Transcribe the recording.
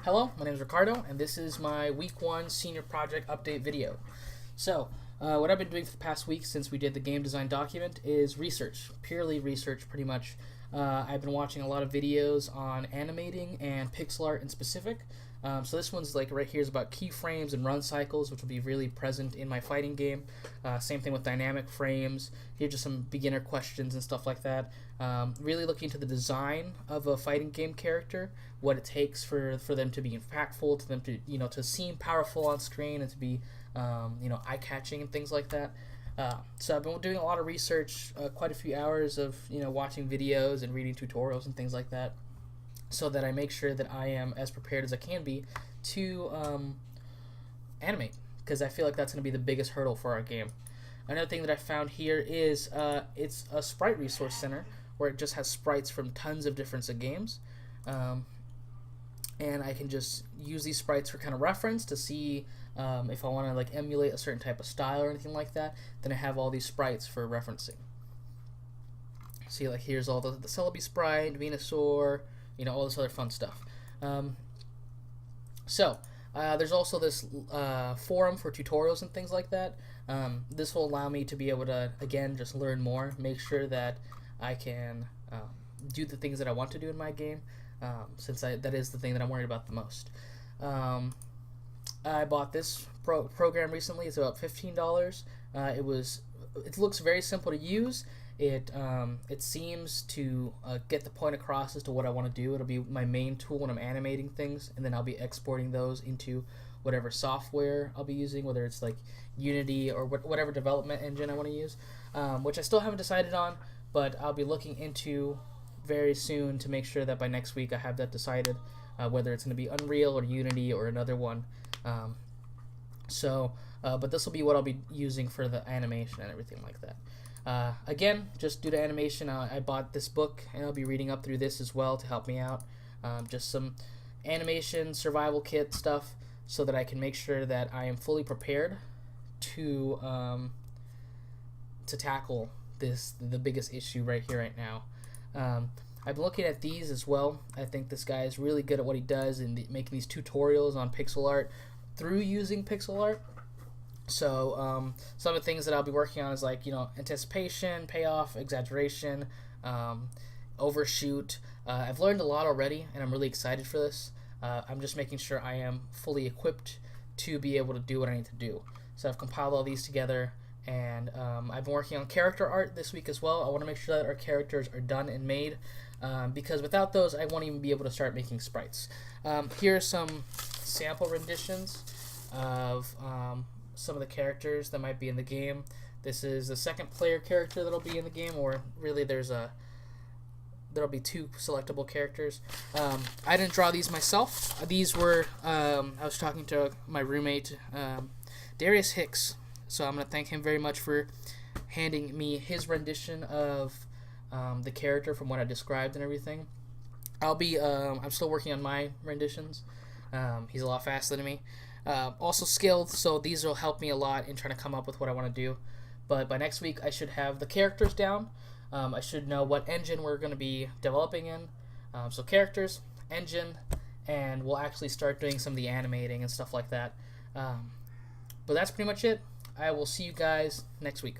Hello, my name is Ricardo, and this is my Week 1 Senior Project Update video. What I've been doing for the past week since we did the game design document is research, purely research pretty much. I've been watching a lot of videos on animating and pixel art in specific. So this one's like right here is about keyframes and run cycles, which will be really present in my fighting game. Same thing with dynamic frames. Here are just some beginner questions and stuff like that. Really looking into the design of a fighting game character, what it takes for them to be impactful, to them to to seem powerful on screen and to be eye-catching and things like that. So I've been doing a lot of research, quite a few hours of watching videos and reading tutorials and things like that, so that I make sure that I am as prepared as I can be to animate, because I feel like that's going to be the biggest hurdle for our game. Another thing that I found here is it's a sprite resource center where it just has sprites from tons of different games, and I can just use these sprites for kind of reference to see if I want to like emulate a certain type of style or anything like that. Then I have all these sprites for referencing. See, like here's all the Celebi sprite, Venusaur, all this other fun stuff. There's also this forum for tutorials and things like that. This will allow me to be able to, again, just learn more, make sure that I can do the things that I want to do in my game, since that is the thing that I'm worried about the most. I bought this program recently. It's about $15. It looks very simple to use. It seems to get the point across as to what I want to do. It'll be my main tool when I'm animating things, and then I'll be exporting those into whatever software I'll be using, whether it's like Unity or whatever development engine I want to use, which I still haven't decided on, but I'll be looking into very soon to make sure that by next week I have that decided, whether it's going to be Unreal or Unity or another one. But this will be what I'll be using for the animation and everything like that. Again, just due to animation, I bought this book, and I'll be reading up through this as well to help me out. Just some animation survival kit stuff, so that I can make sure that I am fully prepared to tackle the biggest issue right here, right now. I've been looking at these as well. I think this guy is really good at what he does in making these tutorials on pixel art through using pixel art. So some of the things that I'll be working on is like anticipation, payoff, exaggeration, overshoot. I've learned a lot already, and I'm really excited for this. I'm just making sure I am fully equipped to be able to do what I need to do. So I've compiled all these together, and I've been working on character art this week as well. I want to make sure that our characters are done and made, because without those I won't even be able to start making sprites. Here are some sample renditions of some of the characters that might be in the game. This is the second player character that'll be in the game, or really there'll be two selectable characters. I didn't draw these myself. These were I was talking to my roommate Darius Hicks, so I'm going to thank him very much for handing me his rendition of the character from what I described and everything. I'm still working on my renditions. He's a lot faster than me. Also skilled, so these will help me a lot in trying to come up with what I want to do. But by next week I should have the characters down. I should know what engine we're going to be developing in. So characters, engine, and we'll actually start doing some of the animating and stuff like that. But that's pretty much it. I will see you guys next week.